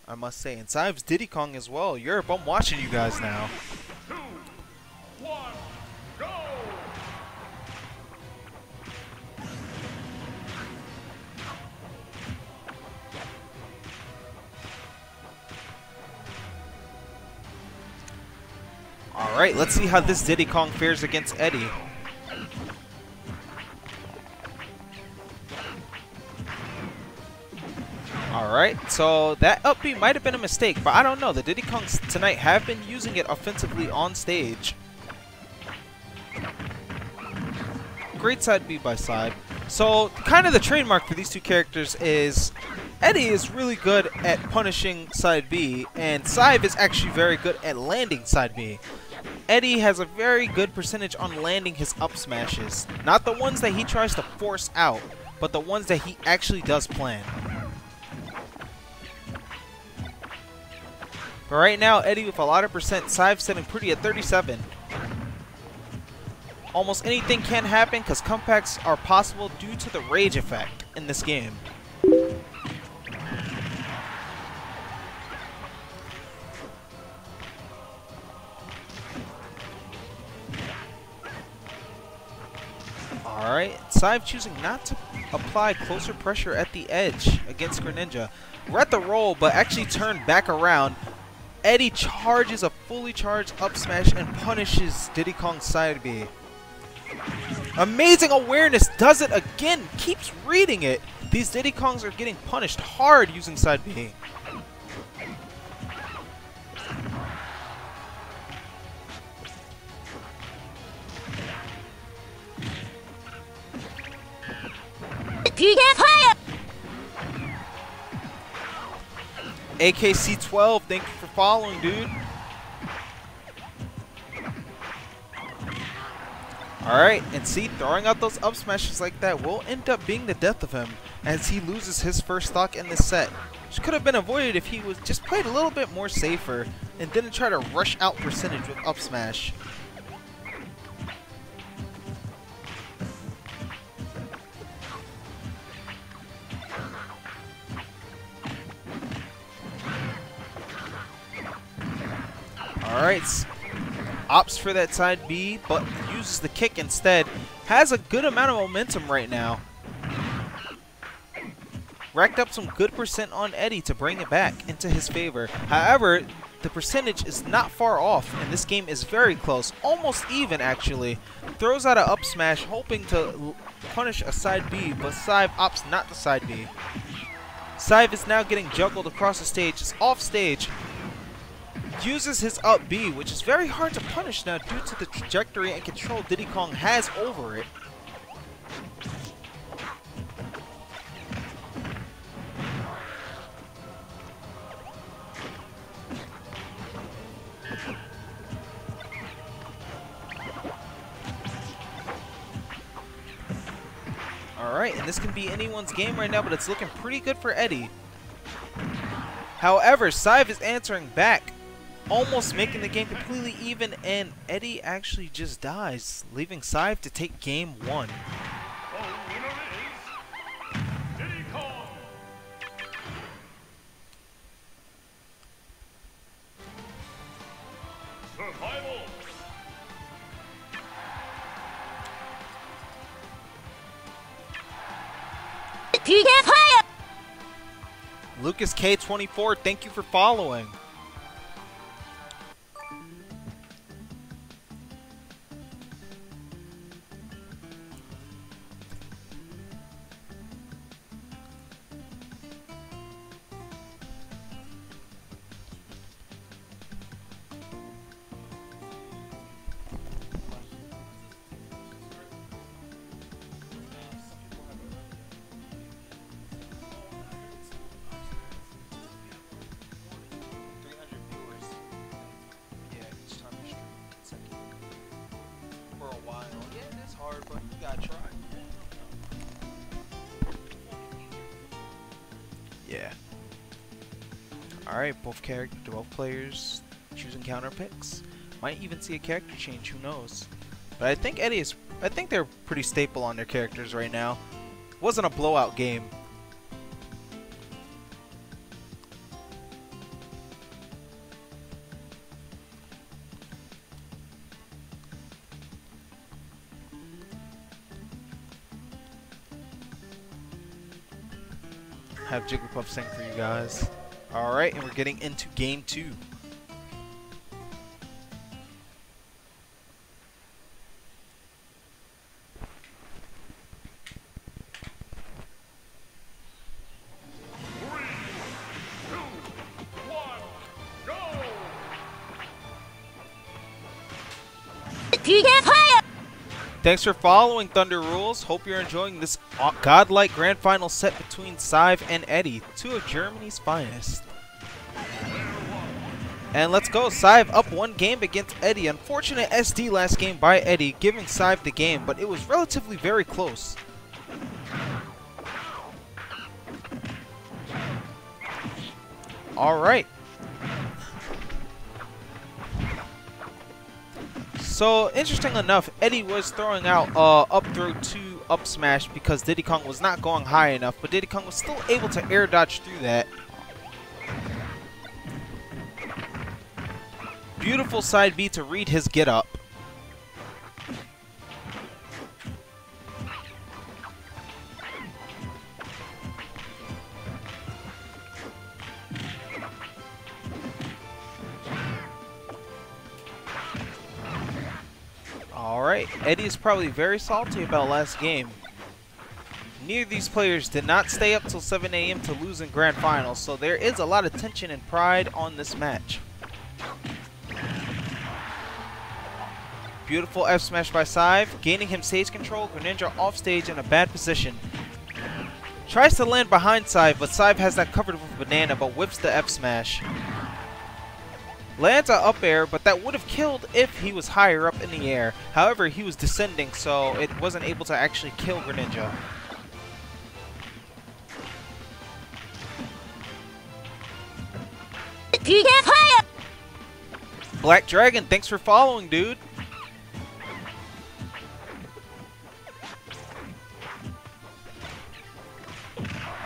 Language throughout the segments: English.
I must say. And Cyve's Diddy Kong as well. Europe, I'm watching you guys now. 2, 1, go! Alright, let's see how this Diddy Kong fares against Eddy. Alright, so that up B might have been a mistake, but I don't know. The Diddy Kongs tonight have been using it offensively on stage. Great side B by Cyve. So, kind of the trademark for these two characters is Eddy is really good at punishing side B, and Cyve is actually very good at landing side B. Eddy has a very good percentage on landing his up smashes. Not the ones that he tries to force out, but the ones that he actually does plan. But right now, Eddy with a lot of percent, Cyve sitting pretty at 37. Almost anything can happen because comebacks are possible due to the rage effect in this game. Alright, Cyve choosing not to apply closer pressure at the edge against Greninja. We're at the roll, but actually turned back around. Eddy charges a fully charged up smash and punishes Diddy Kong's side B. Amazing awareness, does it again, keeps reading it. These Diddy Kongs are getting punished hard using side B. AKC12, thank you for following, dude. Alright, and see, throwing out those up smashes like that will end up being the death of him as he loses his first stock in this set. Which could have been avoided if he was just played a little bit more safer and didn't try to rush out percentage with up smash. Alright, opts for that side B, but uses the kick instead. Has a good amount of momentum right now. Racked up some good percent on Eddy to bring it back into his favor. However, the percentage is not far off, and this game is very close. Almost even, actually. Throws out an up smash, hoping to punish a side B, but Cyve opts not to side B. Cyve is now getting juggled across the stage. It's off stage. Uses his up B, which is very hard to punish now due to the trajectory and control Diddy Kong has over it. Alright, and this can be anyone's game right now, but it's looking pretty good for Eddy. However, Cyve is answering back, almost making the game completely even, and Eddy actually just dies, leaving Cyve to take game 1. The winner is Diddy Kong. Survival. Lucas K24, thank you for following. But you gotta try. Yeah. Alright, both players choosing counter picks. Might even see a character change, who knows. But I think I think they're pretty staple on their characters right now. Wasn't a blowout game. have Jigglypuff sing for you guys. Alright, and we're getting into game 2. Thanks for following Thunder Rules. Hope you're enjoying this godlike grand final set between Cyve and Eddy, two of Germany's finest. And let's go. Cyve up 1 game against Eddy. Unfortunate SD last game by Eddy, giving Cyve the game, but it was relatively very close. Alright. So, interesting enough, Eddy was throwing out up throw 2 up smash because Diddy Kong was not going high enough, but Diddy Kong was still able to air dodge through that. Beautiful side B to read his get up. Alright, Eddy is probably very salty about last game. Neither of these players did not stay up till 7 AM to lose in Grand Finals, so there is a lot of tension and pride on this match. Beautiful F smash by Cyve, gaining him stage control, Greninja off stage in a bad position. Tries to land behind Cyve, but Cyve has that covered with a banana, but whips the F smash. Lands a up air, but that would have killed if he was higher up in the air. However, he was descending, so it wasn't able to actually kill Greninja. Black Dragon, thanks for following, dude.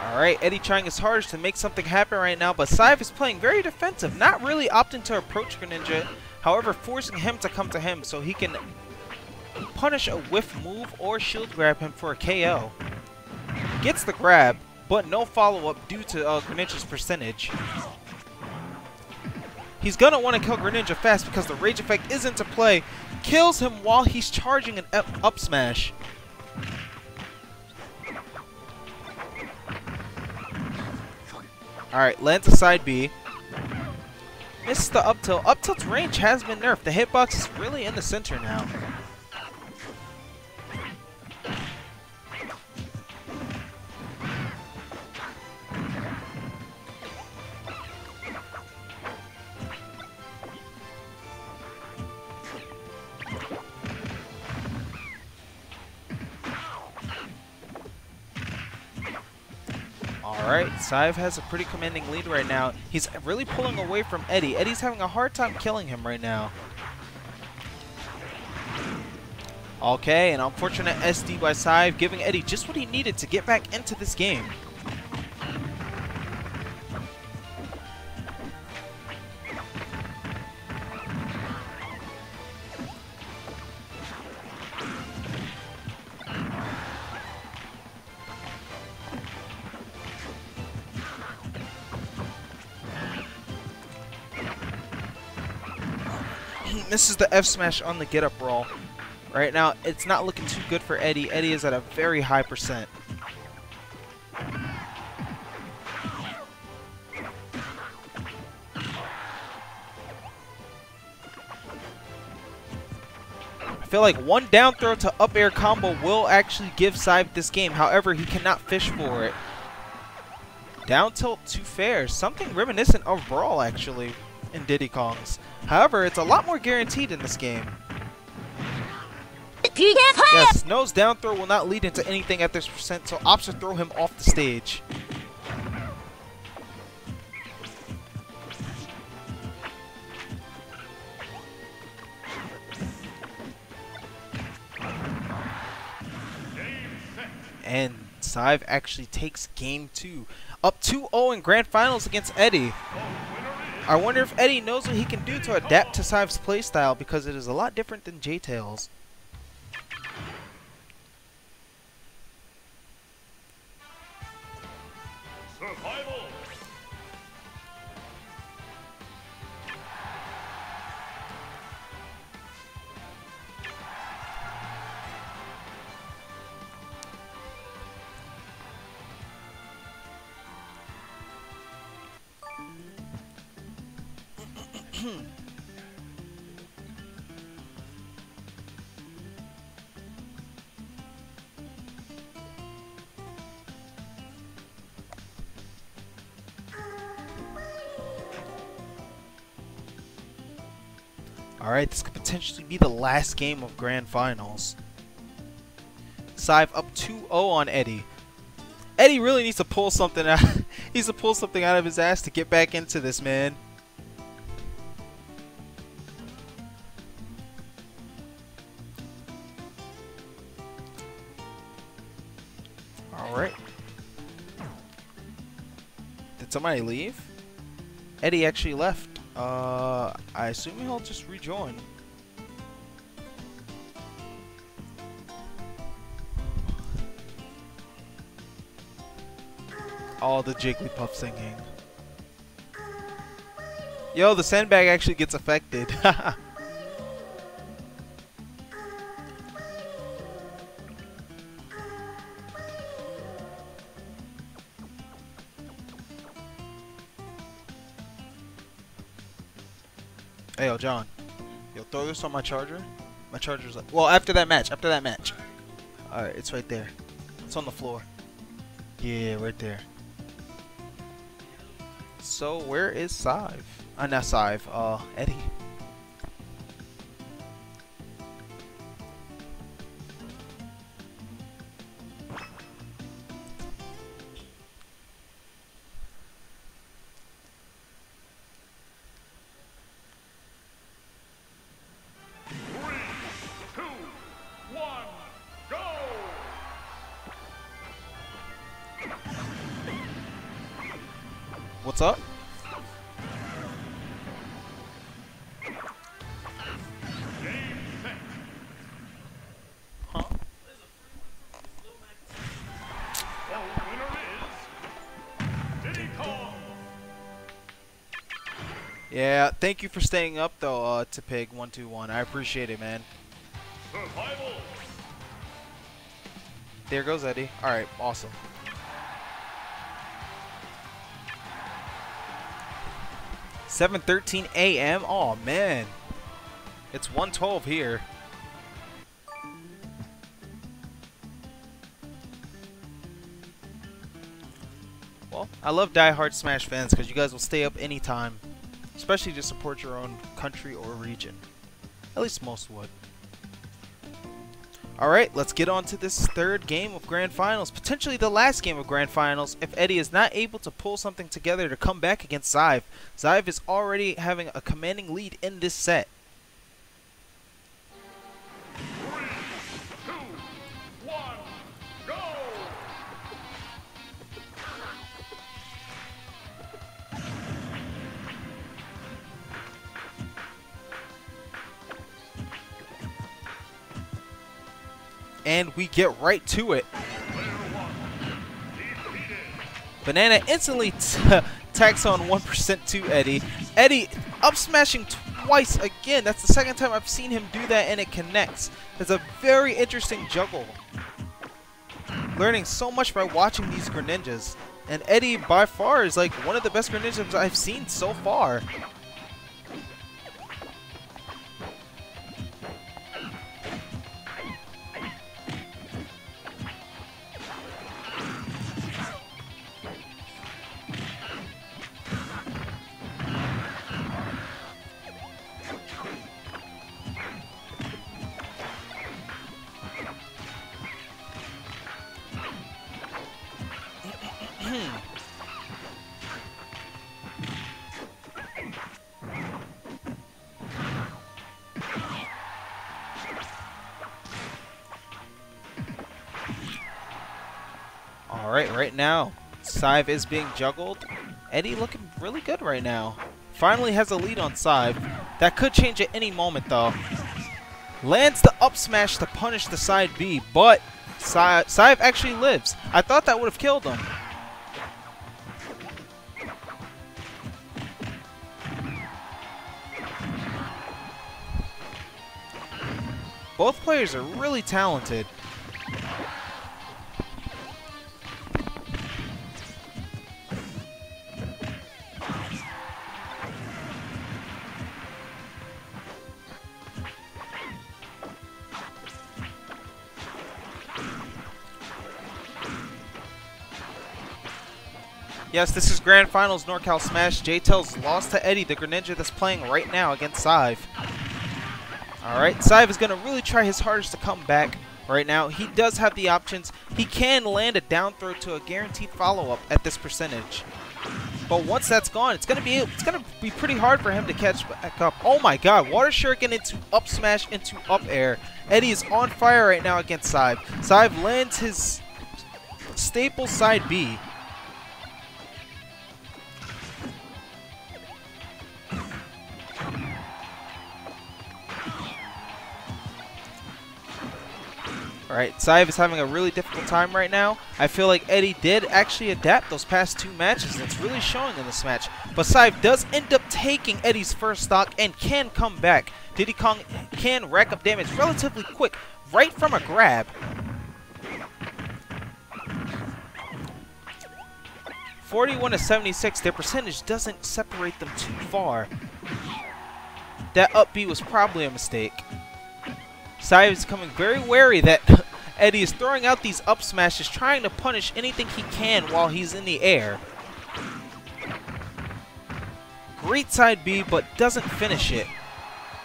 Alright, Eddy trying his hardest to make something happen right now, but Cyve is playing very defensive, not really opting to approach Greninja, however forcing him to come to him so he can punish a whiff move or shield grab him for a KO. Gets the grab, but no follow-up due to Greninja's percentage. He's gonna want to kill Greninja fast because the rage effect is into play. Kills him while he's charging an up smash. Alright, lands a side B. Misses the up tilt. Up tilt's range has been nerfed. The hitbox is really in the center now. Alright, Cyve has a pretty commanding lead right now. He's really pulling away from Eddy. Eddy's having a hard time killing him right now. Okay, an unfortunate SD by Cyve, giving Eddy just what he needed to get back into this game. Misses the F smash on the get up roll. Right now, it's not looking too good for Eddy. Eddy is at a very high percent. I feel like one down throw to up air combo will actually give Cyve this game. However, he cannot fish for it. Down tilt to fair. Something reminiscent of Brawl, actually, in Diddy Kong's. However, it's a lot more guaranteed in this game. Yes, nose down throw will not lead into anything at this percent, so opts to throw him off the stage. And Cyve actually takes game 2. Up 2-0 in Grand Finals against Eddy. I wonder if Eddy knows what he can do to adapt to Cyve's playstyle, because it is a lot different than J-Tails. Alright, this could potentially be the last game of Grand Finals. Cyve up 2-0 on Eddy. Eddy really needs to pull something out. He needs to pull something out of his ass to get back into this, man. Alright. Did somebody leave? Eddy actually left. I assume he'll just rejoin. All the Jigglypuff singing. Yo, the sandbag actually gets affected. Hey, yo, John. Yo, throw this on my charger. My charger's like... Well, after that match. After that match. Alright, it's right there. It's on the floor. Yeah, right there. So, where is Cyve? Not Cyve. Eddy. What's up? Huh? Yeah, thank you for staying up though, to Pig 121. I appreciate it, man. Survival. There goes Eddy. Alright, awesome. $7:13 a.m. Oh man, it's 1:12 here. Well, I love diehard Smash fans because you guys will stay up anytime, especially to support your own country or region. At least most would. Alright, let's get on to this third game of Grand Finals. Potentially the last game of Grand Finals if Eddy is not able to pull something together to come back against Cyve. Cyve is already having a commanding lead in this set. 3, 2, 1, go! And we get right to it. Banana instantly tacks on 1% to Eddy. Eddy up smashing twice again. That's the second time I've seen him do that and it connects. It's a very interesting juggle. Learning so much by watching these Greninjas. And Eddy by far is like one of the best Greninjas I've seen so far. Alright, right now, Cyve is being juggled. Eddy looking really good right now. Finally has a lead on Cyve. That could change at any moment, though. Lands the up smash to punish the side B, but Cyve actually lives. I thought that would have killed him. Both players are really talented. Yes, this is Grand Finals NorCal Smash. J-Tails lost to Eddy, the Greninja that's playing right now against Cyve. Alright, Cyve is going to really try his hardest to come back right now. He does have the options. He can land a down throw to a guaranteed follow-up at this percentage. But once that's gone, it's gonna be pretty hard for him to catch back up. Oh my god, water shuriken into up smash into up air. Eddy is on fire right now against Cyve. Cyve lands his staple side B. Alright, Cyve is having a really difficult time right now. I feel like Eddy did actually adapt those past 2 matches, and it's really showing in this match. But Cyve does end up taking Eddy's first stock and can come back. Diddy Kong can rack up damage relatively quick, right from a grab. (41-76), their percentage doesn't separate them too far. That up B was probably a mistake. Cyve is becoming very wary that Eddy is throwing out these up smashes, trying to punish anything he can while he's in the air. Great side B, but doesn't finish it.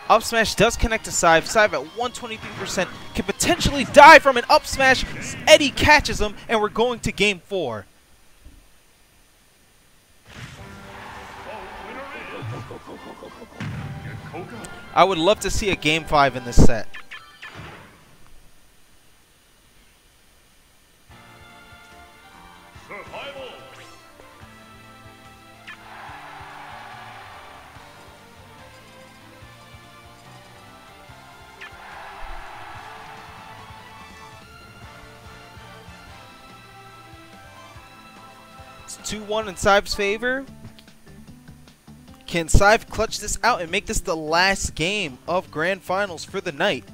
Up smash does connect to Cyve. Cyve at 123% can potentially die from an up smash. Eddy catches him, and we're going to game 4. I would love to see a game 5 in this set. It's 2-1 in Cyve's favor. Can Cyve clutch this out and make this the last game of Grand Finals for the night?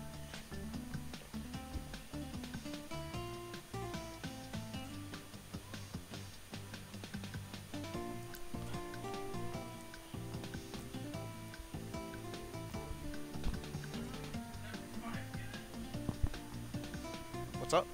What's up?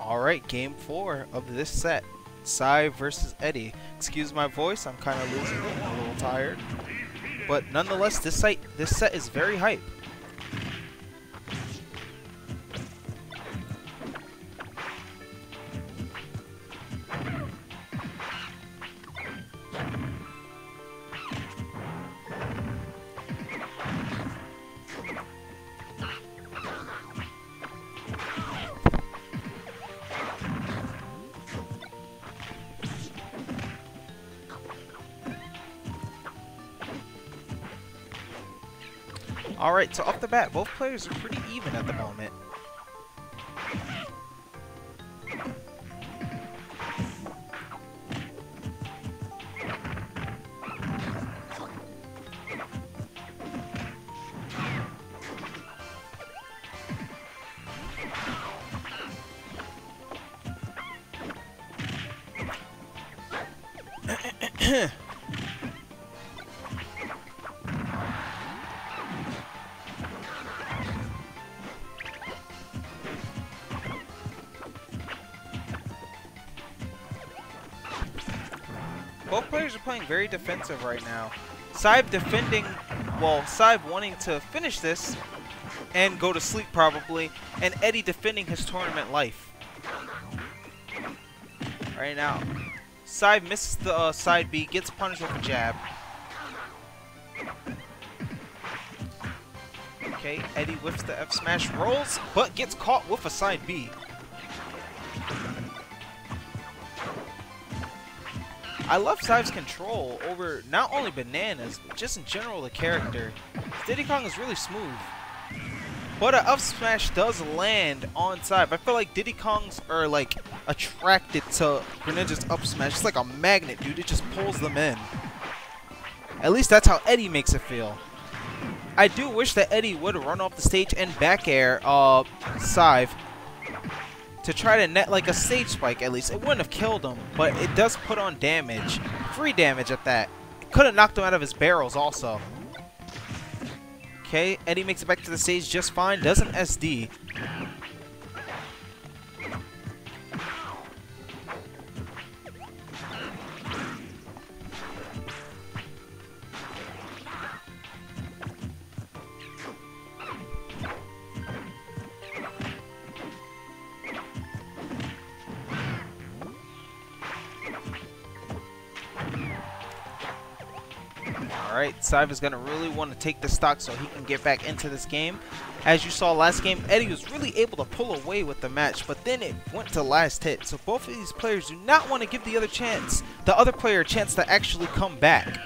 Alright, game 4 of this set. Cyve versus Eddy. Excuse my voice, I'm kind of losing it, I'm a little tired. But nonetheless, this set is very hype. Alright, so off the bat, both players are pretty even at the moment. Both players are playing very defensive right now. Cyve defending, well, Cyve wanting to finish this and go to sleep probably, and Eddy defending his tournament life. Right now, Cyve misses the side B, gets punished with a jab. Okay, Eddy whiffs the F smash, rolls, but gets caught with a side B. I love Cyve's control over not only bananas, but just in general the character. Diddy Kong is really smooth. But a up smash does land on Cyve. I feel like Diddy Kongs are like attracted to Greninja's up smash. It's like a magnet, dude. It just pulls them in. At least that's how Eddy makes it feel. I do wish that Eddy would run off the stage and back air Cyve to try to net like a stage spike at least. It wouldn't have killed him, but it does put on damage. Free damage at that. It could have knocked him out of his barrels also. Okay, Eddy makes it back to the stage just fine. Doesn't SD. Alright, Cyve is going to really want to take the stock so he can get back into this game. As you saw last game, Eddy was really able to pull away with the match, but then it went to last hit. So both of these players do not want to give the other player a chance to actually come back.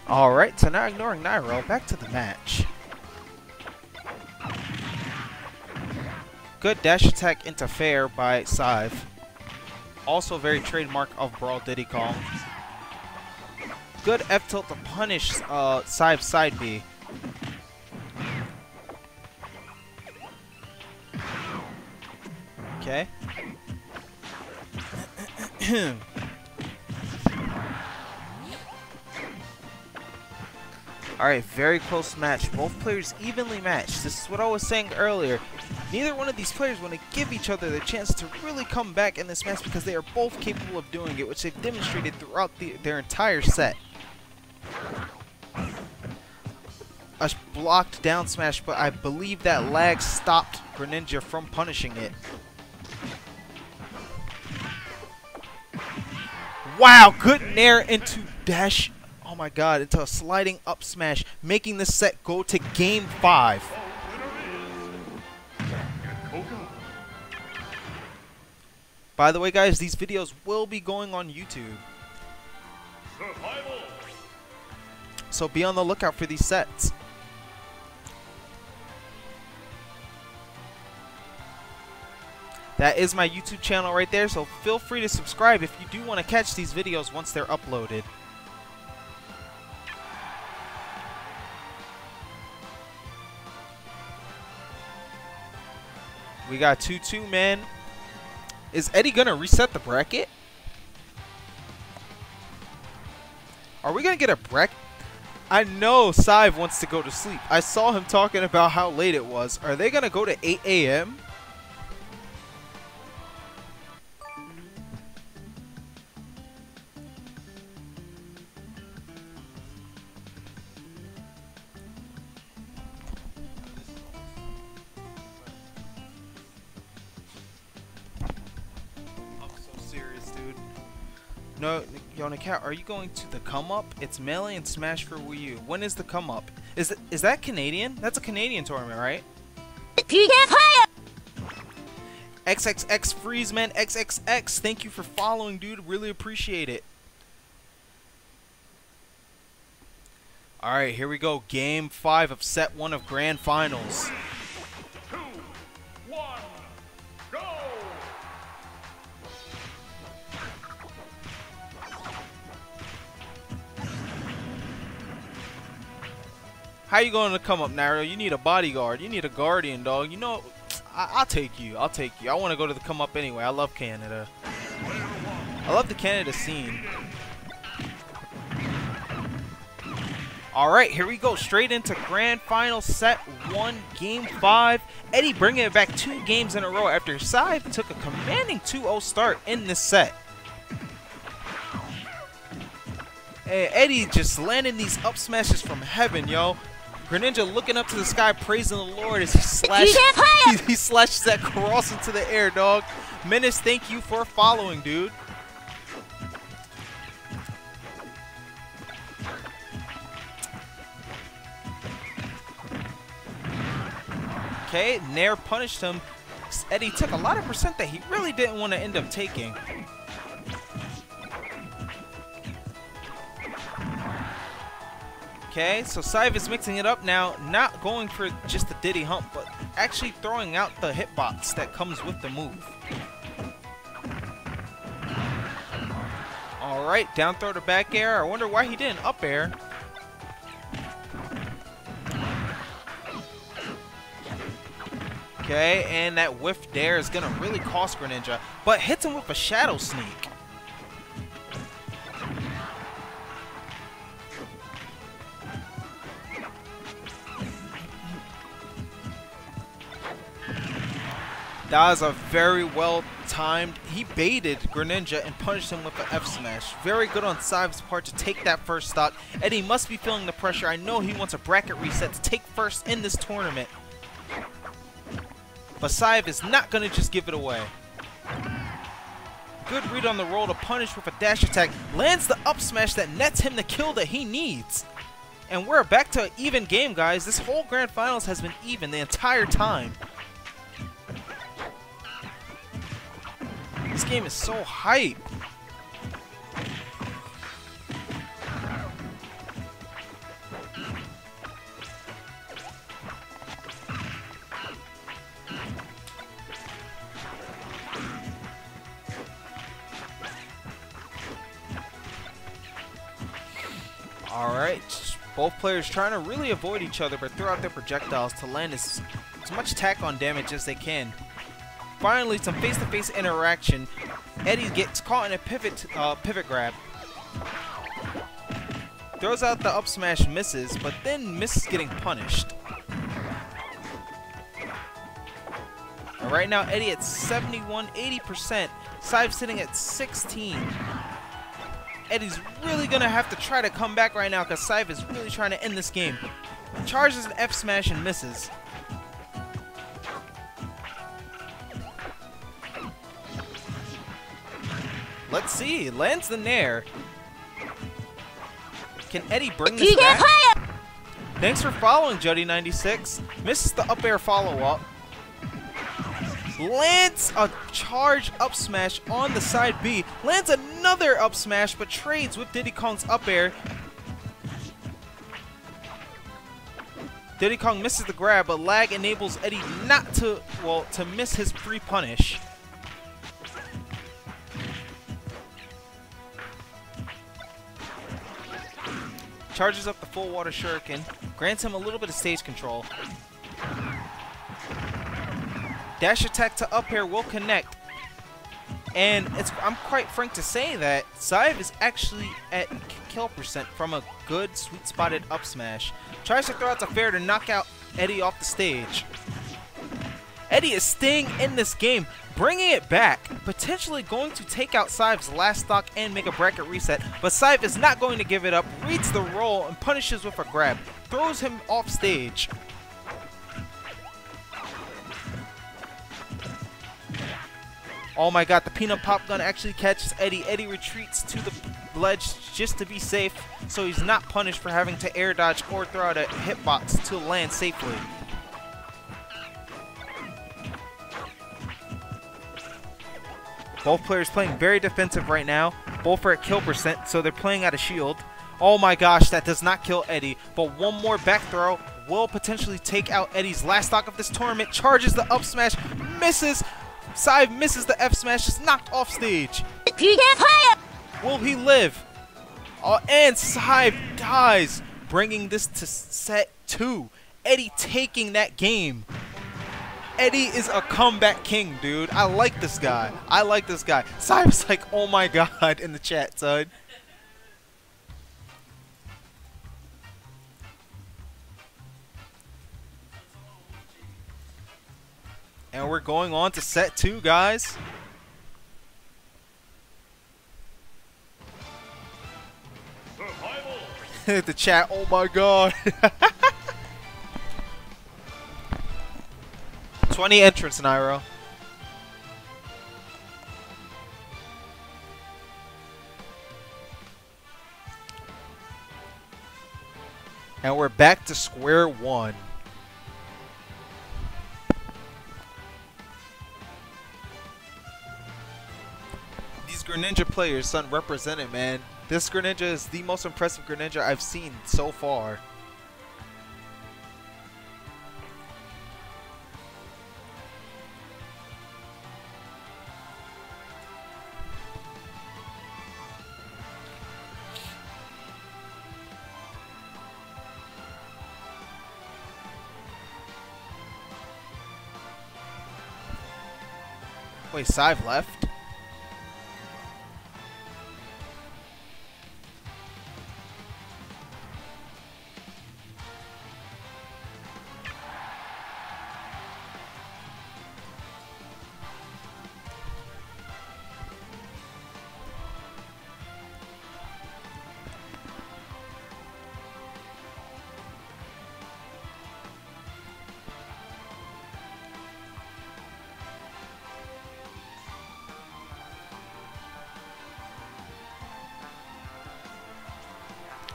Alright, so now ignoring Nairo, back to the match. Good dash attack into fair by Cyve. Also very trademark of Brawl Diddy Kong. Good F tilt to punish Cyve's side B. Okay. Alright, very close match. Both players evenly matched. This is what I was saying earlier. Neither one of these players want to give each other the chance to really come back in this match because they are both capable of doing it, which they've demonstrated throughout their entire set. A blocked down smash, but I believe that lag stopped Greninja from punishing it. Wow, good nair into dash. Oh my god, into a sliding up smash, making this set go to game 5. By the way, guys, these videos will be going on YouTube. So be on the lookout for these sets. That is my YouTube channel right there, so feel free to subscribe if you do want to catch these videos once they're uploaded. We got 2-2, man. Is Eddy gonna reset the bracket? Are we gonna get a bracket? I know Cyve wants to go to sleep. I saw him talking about how late it was. Are they gonna go to 8 a.m.? No, Yonacat, are you going to the come up? It's Melee and Smash for Wii U. When is the come up? Is that Canadian? That's a Canadian tournament, right? XXX Freezeman XXX, thank you for following, dude. Really appreciate it. Alright, here we go. Game 5 of set 1 of Grand Finals. 2, 1, go! How you going to come up, Nairo? You need a bodyguard. You need a guardian, dog. You know, I'll take you. I'll take you. I want to go to the come up anyway. I love Canada. I love the Canada scene. Alright, here we go. Straight into Grand Final Set 1, Game 5. Eddy bringing it back 2 games in a row after Cyve took a commanding 2-0 start in this set. And Eddy just landing these up smashes from heaven, yo. Greninja looking up to the sky, praising the Lord as he slashes that cross into the air, dog. Menace, thank you for following, dude. Okay, Nair punished him. Eddy took a lot of percent that he really didn't want to end up taking. Okay, so Cyve is mixing it up now, not going for just the Diddy hump, but actually throwing out the hitbox that comes with the move. Alright, down throw to back air. I wonder why he didn't up air. Okay, and that whiff dare is going to really cost Greninja, but hits him with a Shadow Sneak. That was a very well timed. He baited Greninja and punished him with an F smash. Very good on Cyve's part to take that first stock. Eddy must be feeling the pressure. I know he wants a bracket reset to take first in this tournament. But Cyve is not going to just give it away. Good read on the roll to punish with a dash attack. Lands the up smash that nets him the kill that he needs. And we're back to an even game, guys. This whole Grand Finals has been even the entire time. This game is so hype. Alright, both players trying to really avoid each other but throw out their projectiles to land as much tack on damage as they can. Finally, some face-to-face interaction. Eddy gets caught in a pivot grab. Throws out the up smash, misses, but then misses getting punished. And right now, Eddy at 71, 80%. Cyve sitting at 16. Eddy's really gonna have to try to come back right now because Cyve is really trying to end this game. Charges an F smash and misses. Let's see. Lands the Nair. Can Eddy bring this back? Thanks for following, Juddy96. Misses the up air follow-up. Lands a charge up smash on the side B. Lands another up smash, but trades with Diddy Kong's up air. Diddy Kong misses the grab, but lag enables Eddy not to, well, to miss his pre-punish. Charges up the full water shuriken, grants him a little bit of stage control. Dash attack to up air will connect. And I'm quite frank to say that Cyve is actually at kill percent from a good sweet spotted up smash. Tries to throw out the fair to knock out Eddy off the stage. Eddy is staying in this game, bringing it back, potentially going to take out Cyve's last stock and make a bracket reset, but Cyve is not going to give it up, reads the roll and punishes with a grab, throws him off stage. Oh my god, the peanut pop gun actually catches Eddy. Eddy retreats to the ledge just to be safe, so he's not punished for having to air dodge or throw out a hitbox to land safely. Both players playing very defensive right now. Both are at kill percent, so they're playing out of shield. Oh my gosh, that does not kill Eddy, but one more back throw will potentially take out Eddy's last stock of this tournament. Charges the up smash, misses. Cyve misses the F smash, is knocked off stage. Will he live? And Cyve dies, bringing this to set 2. Eddy taking that game. Eddy is a comeback king, dude. I like this guy. I like this guy. Cyve's like, oh my god, in the chat, son. And we're going on to set 2, guys. Survival. The chat, oh my god. 20 entrants, Nairo. And we're back to square one. These Greninja players, son, represented, man. This Greninja is the most impressive Greninja I've seen so far. Wait, Cyve left?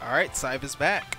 Alright, Cyve is back.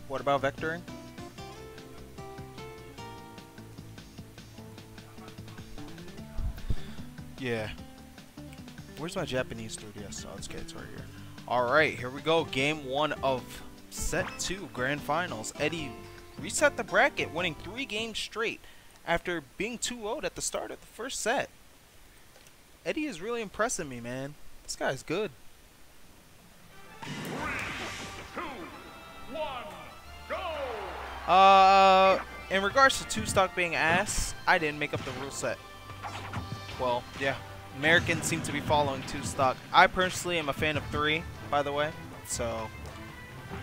What about vectoring? Yeah. Where's my Japanese 3DS? Oh, okay, it's right here. Alright, here we go. Game 1 of set 2 Grand Finals. Eddy reset the bracket, winning 3 games straight after being 2-0'd at the start of the first set. Eddy is really impressing me, man. This guy's good. 3, 2, 1, go! In regards to 2-stock being ass, I didn't make up the rule set. Well, yeah. Americans seem to be following 2-stock. I personally am a fan of 3, by the way. So,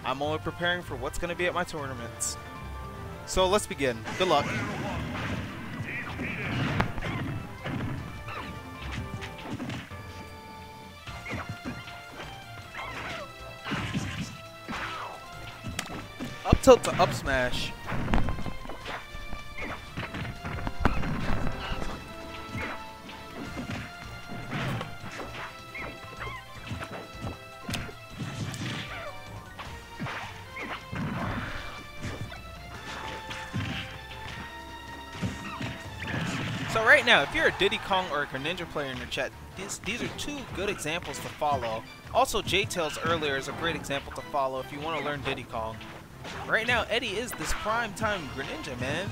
I'm only preparing for what's going to be at my tournaments. So, let's begin. Good luck. Up tilt to up smash. So right now, if you're a Diddy Kong or a Greninja player in your chat, these are 2 good examples to follow. Also, J-Tails earlier is a great example to follow if you want to learn Diddy Kong. Right now, Eddy is this prime time Greninja, man.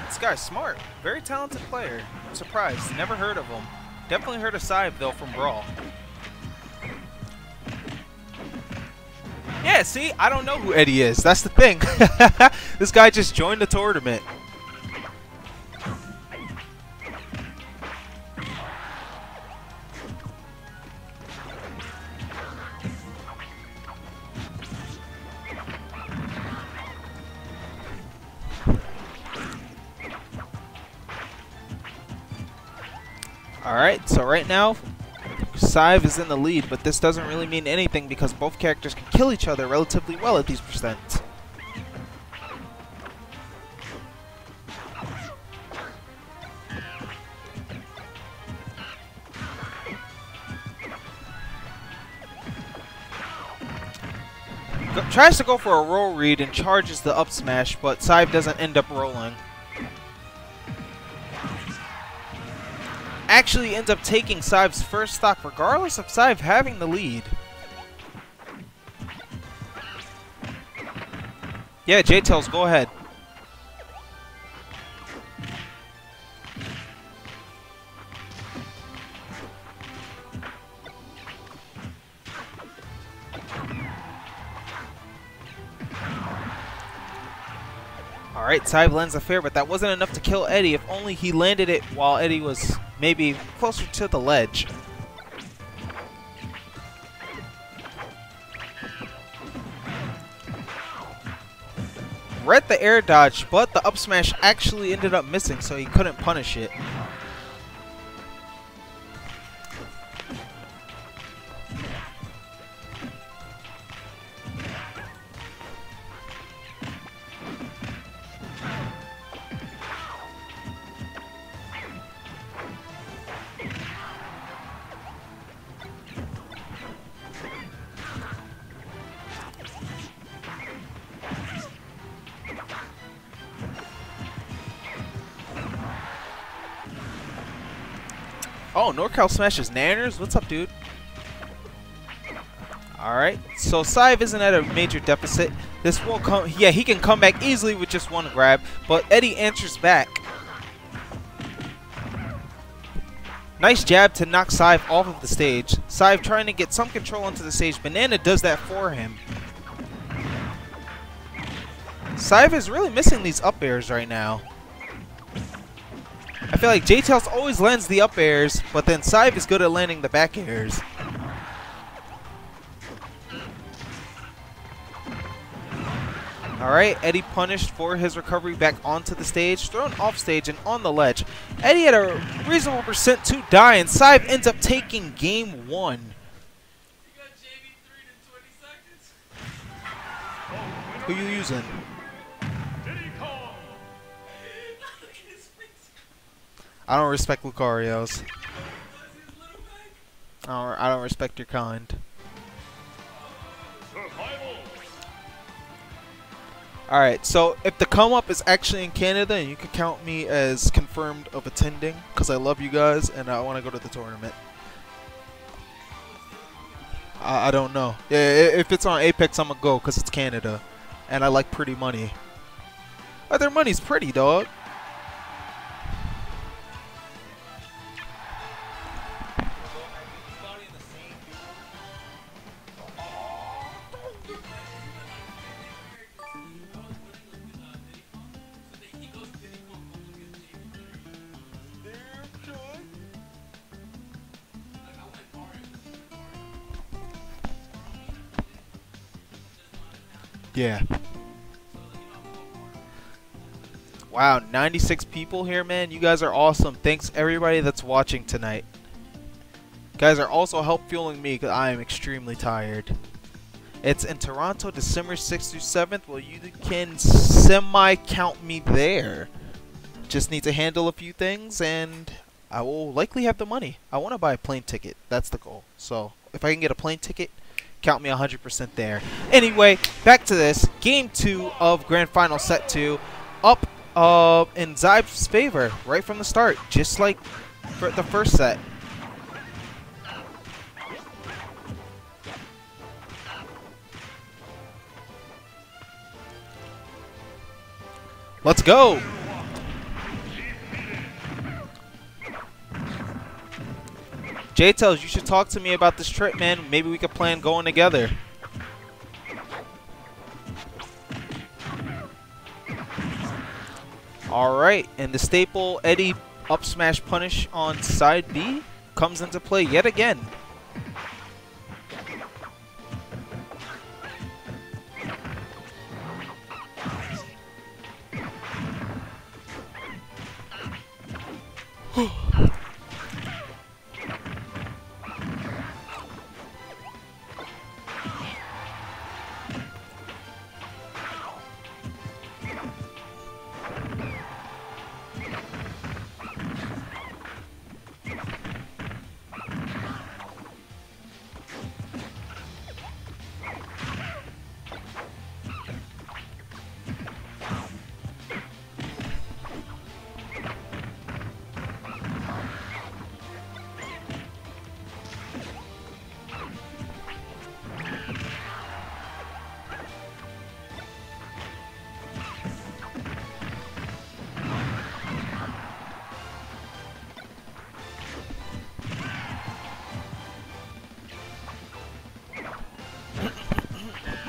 This guy's smart. Very talented player. I'm surprised. Never heard of him. Definitely heard of Cyve, though, from Brawl. Yeah, see? I don't know who Eddy is. That's the thing. This guy just joined the tournament. Alright, so right now, Cyve is in the lead, but this doesn't really mean anything because both characters can kill each other relatively well at these percents. Tries to go for a roll read and charges the up smash, but Cyve doesn't end up rolling. actually ends up taking Cyve's first stock, regardless of Cyve having the lead. Yeah, J-Tails, go ahead. Alright, Cyve lands a fair, but that wasn't enough to kill Eddy. If only he landed it while Eddy was maybe closer to the ledge. Read the air dodge, but the up smash actually ended up missing, so he couldn't punish it. Oh, NorCal smashes Nanners? What's up, dude? Alright, so Cyve isn't at a major deficit. This will come. Yeah, he can come back easily with just one grab, but Eddy answers back. Nice jab to knock Cyve off of the stage. Cyve trying to get some control onto the stage. Banana does that for him. Cyve is really missing these up airs right now. I feel like J-Tails always lands the up airs, but then Cyve is good at landing the back airs. Alright, Eddy punished for his recovery back onto the stage, thrown off stage and on the ledge. Eddy had a reasonable percent to die, and Cyve ends up taking game 1. Who you using? I don't respect Lucarios. I don't respect your kind. Alright, so if the come up is actually in Canada, you can count me as confirmed of attending, because I love you guys and I want to go to the tournament. I don't know. Yeah, if it's on Apex, I'm going to go, because it's Canada. And I like pretty money. Oh, their money's pretty, dog. Yeah. Wow, 96 people here, man. You guys are awesome. Thanks everybody that's watching tonight. You guys are also help fueling me because I am extremely tired. It's in Toronto, December 6th through 7th. Well, you can semi-count me there. Just need to handle a few things, and I will likely have the money. I want to buy a plane ticket. That's the goal. So, if I can get a plane ticket, count me 100% there. Anyway, back to this. Game 2 of Grand Final Set 2. Up in Cyve's favor right from the start, just like for the first set. Let's go! J-Tails, you should talk to me about this trip, man. Maybe we could plan going together. Alright, and the staple Eddy up smash punish on side B comes into play yet again.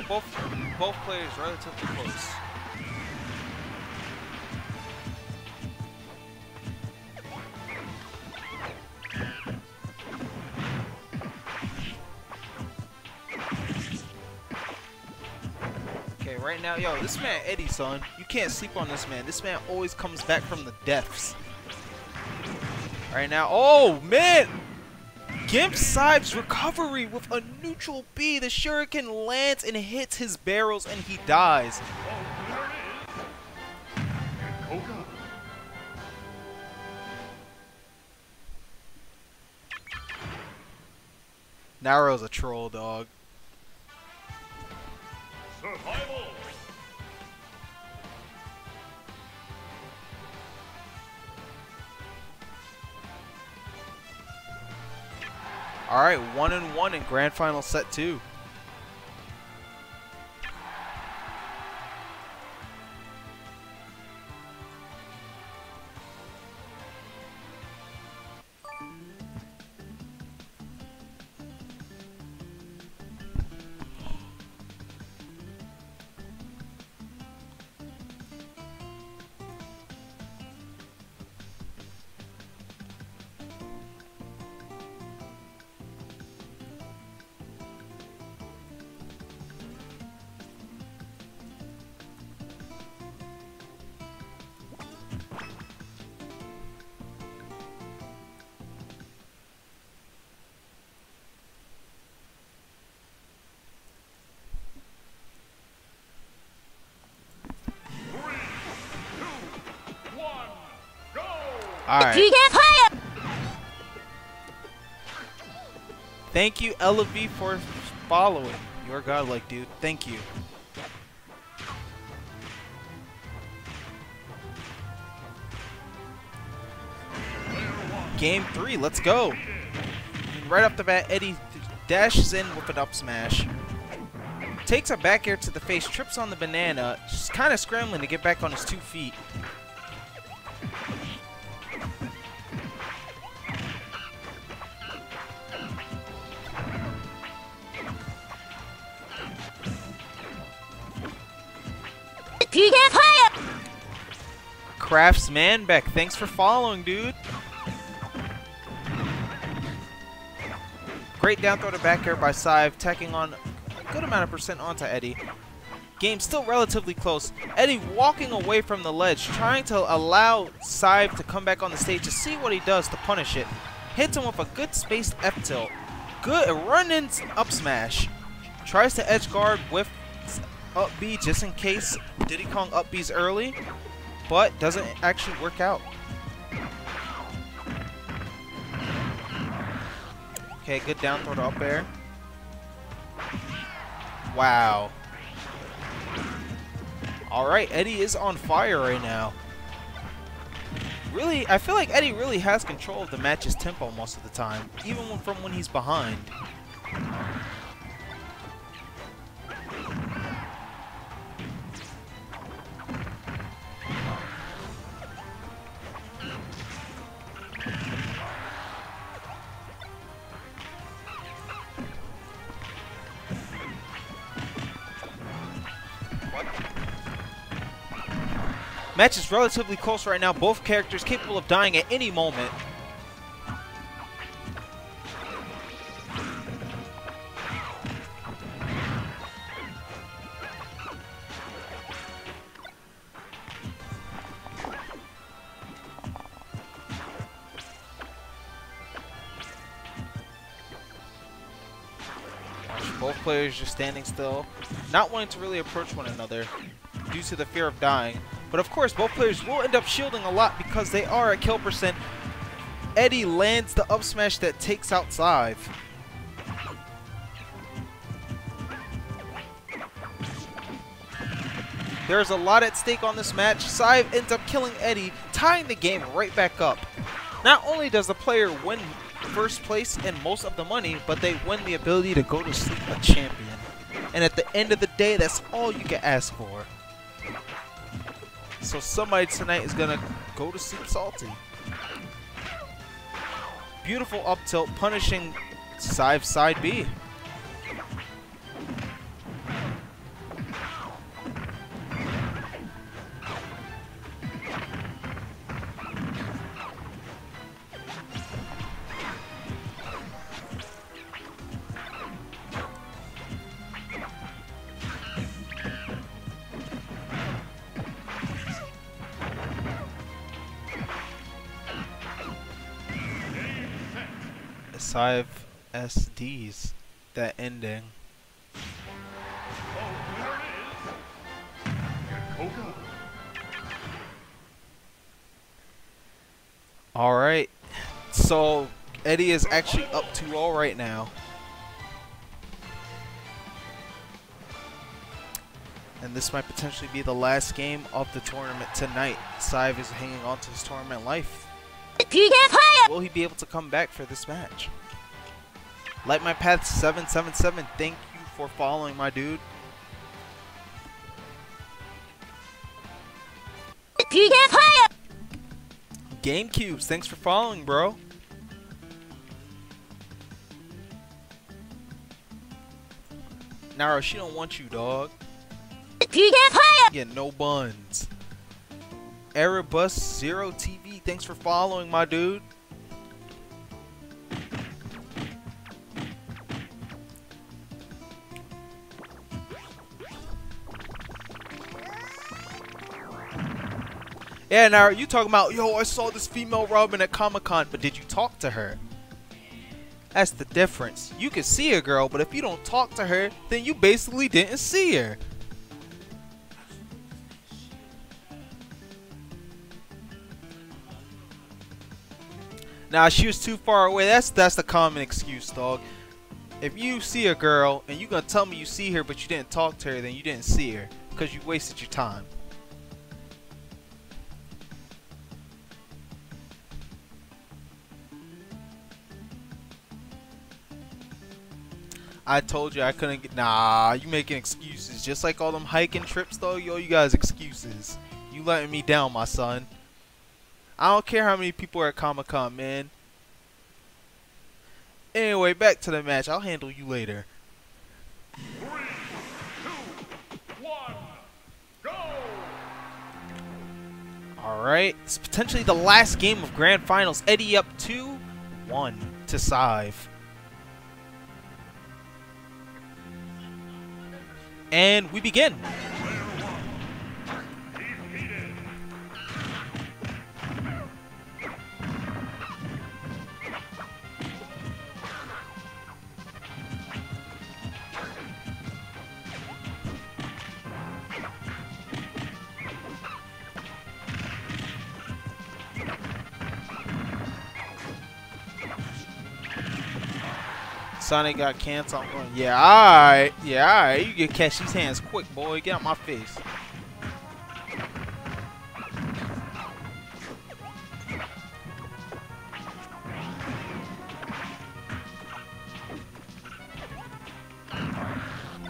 both players relatively close. Okay, right now, yo, this man Eddy, son, you can't sleep on this man. This man always comes back from the depths. Right now, oh man! Gimp Cyve's recovery with a neutral B. The shuriken lands and hits his barrels and he dies. Naro's a troll, dog. Survival. All right, 1-1 in grand final set 2. Alright. Thank you, Elevi, for following. You're godlike, dude. Thank you. Game 3, let's go. Right off the bat, Eddy dashes in with an up smash. Takes a back air to the face, trips on the banana, just kind of scrambling to get back on his 2 feet. Craftsman Beck, thanks for following, dude. Great down throw to back air by Cyve, tacking on a good amount of percent onto Eddy. Game still relatively close. Eddy walking away from the ledge, trying to allow Cyve to come back on the stage to see what he does to punish it. Hits him with a good spaced F tilt. Good run-in up smash. Tries to edge guard with up B just in case Diddy Kong up B's early, but doesn't actually work out. Okay, good down throw to up air. Wow. Alright, Eddy is on fire right now. Really, I feel like Eddy really has control of the match's tempo most of the time, even from when he's behind. Match is relatively close right now. Both characters capable of dying at any moment. Both players just standing still, not wanting to really approach one another due to the fear of dying. But of course, both players will end up shielding a lot because they are at kill percent. Eddy lands the up smash that takes out Cyve. There's a lot at stake on this match. Cyve ends up killing Eddy, tying the game right back up. Not only does the player win first place and most of the money, but they win the ability to go to sleep a champion. And at the end of the day, that's all you can ask for. So somebody tonight is gonna go to sleep salty. Beautiful up tilt, punishing Cyve side B. Cyve SDs. That ending. Oh, there it is. Coco. Alright. So, Eddy is actually up 2-0 right now. And this might potentially be the last game of the tournament tonight. Cyve is hanging on to his tournament life. Will he be able to come back for this match? Light My Path 777, thank you for following, my dude. GameCubes, thanks for following, bro. Naro, she don't want you, dog. Yeah, no buns. Erebus 0 TV, thanks for following, my dude. Yeah, now you talking about, yo, I saw this female Robin at Comic-Con, but did you talk to her? That's the difference. You can see a girl, but if you don't talk to her, then you basically didn't see her. Nah, she was too far away. That's the common excuse, dog. If you see a girl and you gonna tell me you see her, but you didn't talk to her, then you didn't see her because you wasted your time. I told you I couldn't get. Nah, you making excuses. Just like all them hiking trips, though. Yo, you guys excuses. You letting me down, my son. I don't care how many people are at Comic-Con, man. Anyway, back to the match. I'll handle you later. 3, 2, 1, go! Alright. It's potentially the last game of Grand Finals. Eddy up 2-1 to Cyve. And we begin. Sonic got canceled. Yeah, alright. Yeah, alright. You can catch these hands quick, boy. Get out my face.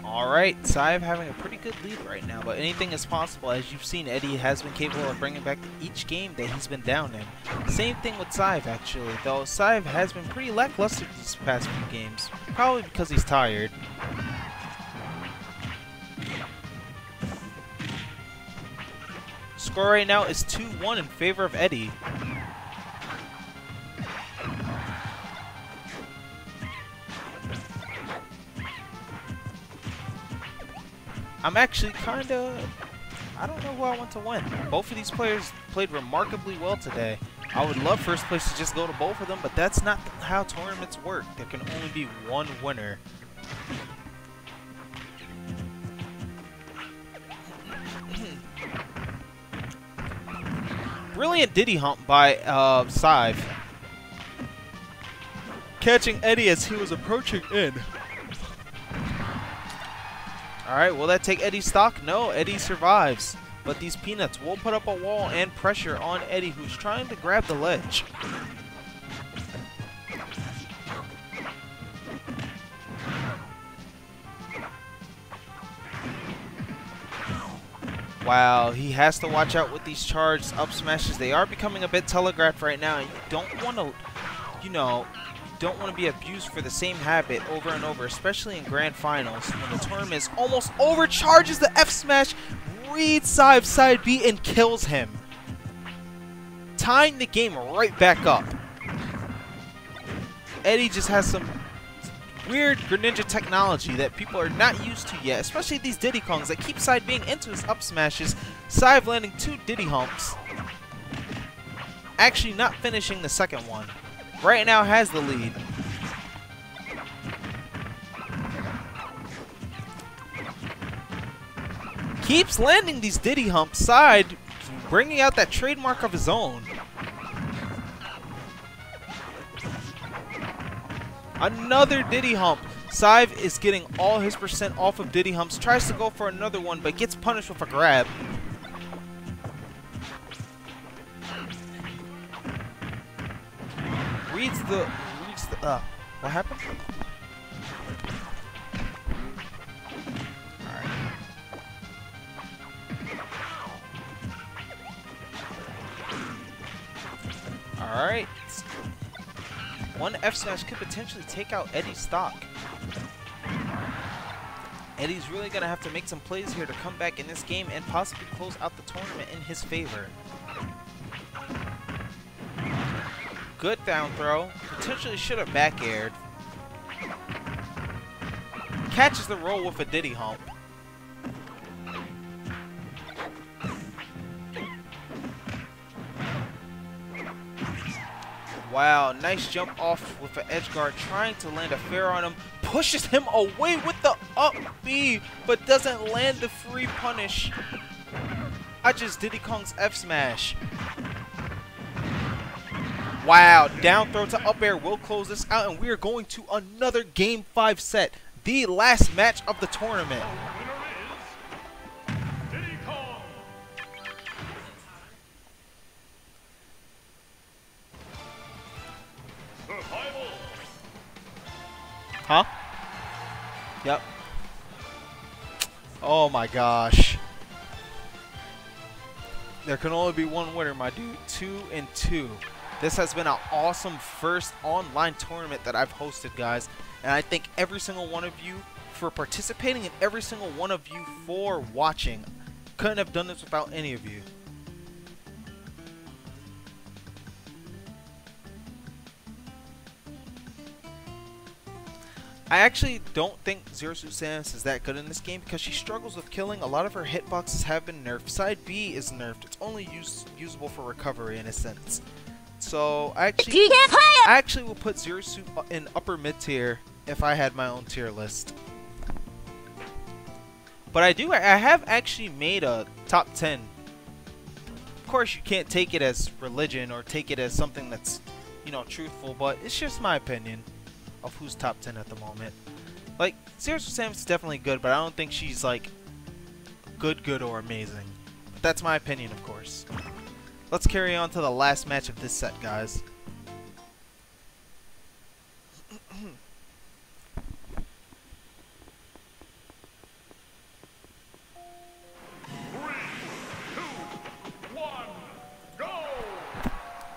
Alright, Cyve having a pretty good lead right now, but anything is possible. As you've seen, Eddy has been capable of bringing back each game that he's been down in. Same thing with Cyve, actually, though Cyve has been pretty lackluster these past few games, probably because he's tired. Score right now is 2-1 in favor of Eddy. I'm actually kind of... I don't know who I want to win. Both of these players played remarkably well today. I would love first place to just go to both of them, but that's not how tournaments work. There can only be one winner. Brilliant Diddy hump by Cyve. Catching Eddy as he was approaching in. Alright, will that take Eddy's stock? No, Eddy survives. But these peanuts will put up a wall and pressure on Eddy, who's trying to grab the ledge. Wow, he has to watch out with these charged up smashes. They are becoming a bit telegraphed right now. And you don't want to, you know, don't want to be abused for the same habit over and over, especially in grand finals when the tournament is almost over. Charges the F smash, reads Cyve's side B and kills him, tying the game right back up. Eddy just has some weird Greninja technology that people are not used to yet, especially these Diddy Kongs that keep side being into his up smashes. Cyve landing 2 Diddy humps, actually not finishing the second one. Right now has the lead. keeps landing these Diddy humps. Side bringing out that trademark of his own. Another Diddy hump. Cyve is getting all his percent off of Diddy humps. Tries to go for another one, but gets punished with a grab. Reads the what happened? Alright. One F smash could potentially take out Eddy's stock. Eddy's really going to have to make some plays here to come back in this game and possibly close out the tournament in his favor. Good down throw. Potentially should have back aired. Catches the roll with a Diddy hump. Wow, nice jump off with an edge guard, trying to land a fair on him. Pushes him away with the up B, but doesn't land the free punish. I just Diddy Kong's F smash. Wow, down throw to up air will close this out, and we are going to another Game 5 set. The last match of the tournament. Diddy Kong. Survival. Huh? Yep. Oh my gosh. There can only be one winner, my dude. 2-2. This has been an awesome first online tournament that I've hosted, guys. And I thank every single one of you for participating and every single one of you for watching. Couldn't have done this without any of you. I actually don't think Zero Suit Samus is that good in this game because she struggles with killing. A lot of her hitboxes have been nerfed. Side B is nerfed. It's only usable for recovery in a sense. So I actually will put Zero Suit in upper mid tier if I had my own tier list. But I have actually made a top 10. Of course, you can't take it as religion or take it as something that's, you know, truthful, but it's just my opinion of who's top 10 at the moment. Like, Zero Suit Samus is definitely good, but I don't think she's like good or amazing. But that's my opinion, of course. Let's carry on to the last match of this set, guys. 3, 2, 1, go!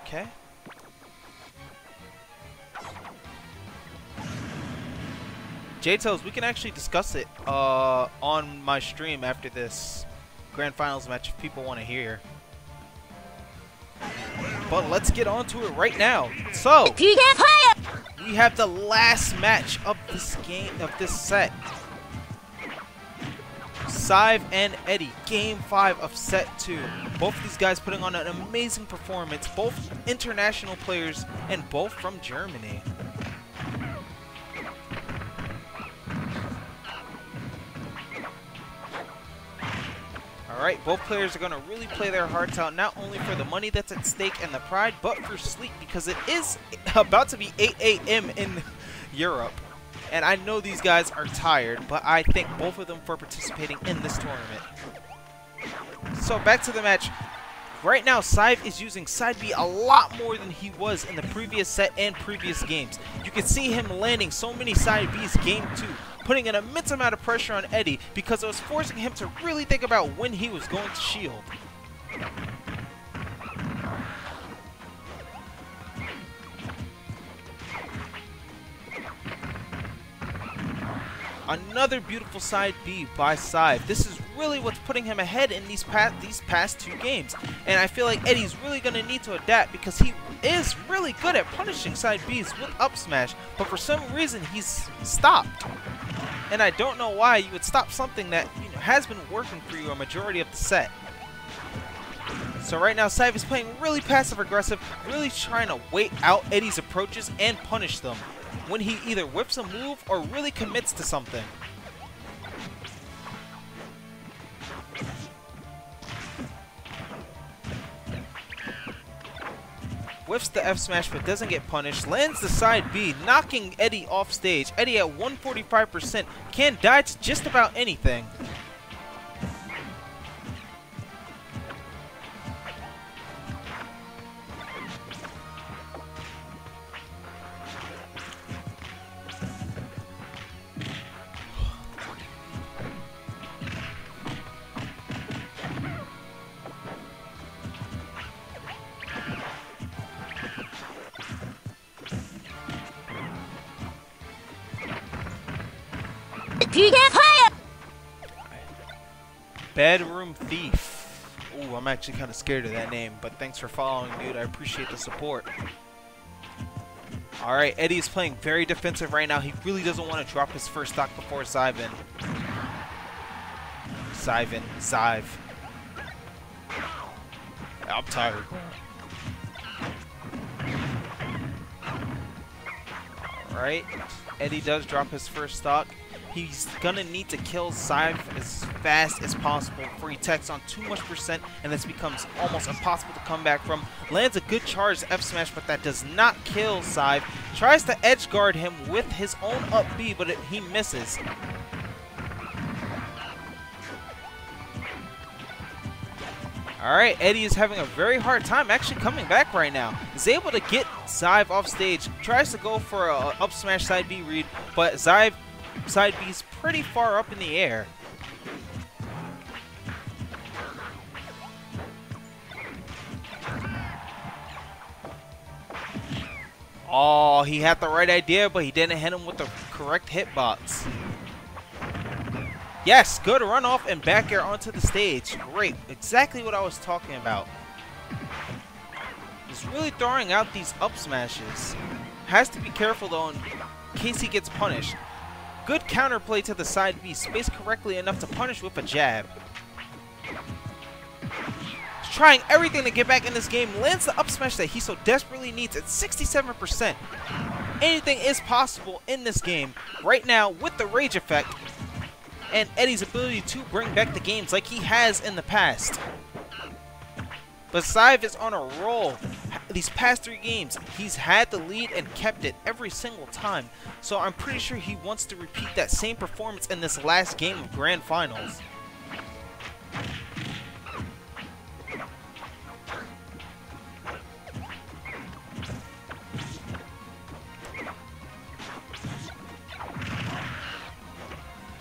Okay. J-Toes, we can actually discuss it on my stream after this Grand Finals match if people want to hear. But let's get on to it right now. So, we have the last match of this game, of this set. Cyve and Eddy, Game 5 of Set 2. Both of these guys putting on an amazing performance. Both international players and both from Germany. Alright, both players are going to really play their hearts out, not only for the money that's at stake and the pride, but for sleep, because it is about to be 8 a.m. in Europe. And I know these guys are tired, but I thank both of them for participating in this tournament. So back to the match. Right now, Cyve is using side B a lot more than he was in the previous set and previous games. You can see him landing so many side Bs game 2. Putting an immense amount of pressure on Eddy because it was forcing him to really think about when he was going to shield. Another beautiful side B by Cyve. This is really what's putting him ahead in these past two games. And I feel like Eddy's really going to need to adapt because he is really good at punishing side Bs with up smash. But for some reason, he's stopped. And I don't know why you would stop something that, you know, has been working for you a majority of the set. So right now, Cyve is playing really passive-aggressive, really trying to wait out Eddy's approaches and punish them when he either whips a move or really commits to something. whiffs the F smash but doesn't get punished, lands the side B, knocking Eddy off stage. Eddy at 145% can die to just about anything. Bedroom Thief. Ooh, I'm actually kind of scared of that name, but thanks for following, dude. I appreciate the support. Alright, Eddy is playing very defensive right now. He really doesn't want to drop his first stock before Cyve. Cyve. I'm tired. Alright, Eddy does drop his first stock. He's gonna need to kill Cyve as fast as possible before he techs on too much percent, and this becomes almost impossible to come back from. Lands a good charged F smash, but that does not kill Cyve. Tries to edge guard him with his own up B, but he misses. Alright, Eddy is having a very hard time actually coming back right now. He's able to get Cyve off stage. Tries to go for a up smash side B read, but Cyve side B is pretty far up in the air. Oh, he had the right idea, but he didn't hit him with the correct hitbox. Yes, good runoff and back air onto the stage. Great, exactly what I was talking about. He's really throwing out these up smashes. Has to be careful though in case he gets punished. Good counterplay to the side B, spaced correctly enough to punish with a jab. He's trying everything to get back in this game, lands the up smash that he so desperately needs at 67%. Anything is possible in this game right now with the rage effect and Eddy's ability to bring back the games like he has in the past. But Cyve is on a roll. These past 3 games, he's had the lead and kept it every single time. So I'm pretty sure he wants to repeat that same performance in this last game of Grand Finals.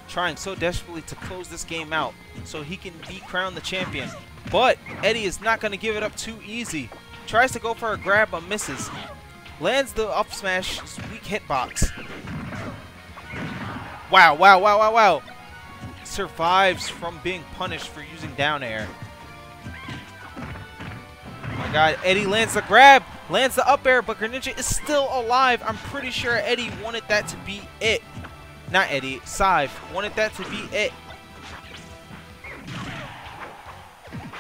Trying so desperately to close this game out so he can be crowned the champion. But Eddy is not going to give it up too easy. Tries to go for a grab but misses. Lands the up smash, weak hitbox. Wow. Survives from being punished for using down air. Oh my god, Eddy lands the grab, lands the up air, but Greninja is still alive. I'm pretty sure Eddy wanted that to be it. Not Eddy, Cyve wanted that to be it.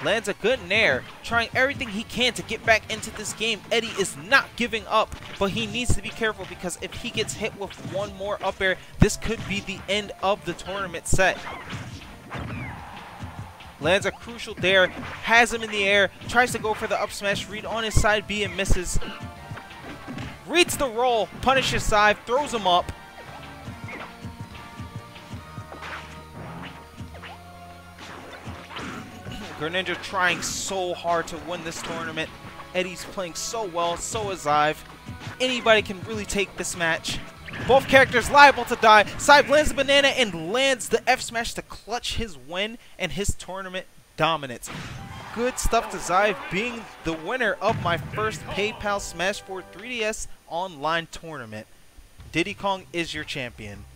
Lands a good nair, trying everything he can to get back into this game. Eddy is not giving up, but he needs to be careful because if he gets hit with one more up air, this could be the end of the tournament set. Lands a crucial dare, has him in the air, tries to go for the up smash read on his side B and misses. Reads the roll, punishes Cyve, throws him up. Greninja trying so hard to win this tournament. Eddy's playing so well, so is Cyve. Anybody can really take this match. Both characters liable to die. Cyve lands the banana and lands the F smash to clutch his win and his tournament dominance. Good stuff to Cyve being the winner of my first PayPal Smash 4 3DS online tournament. Diddy Kong is your champion.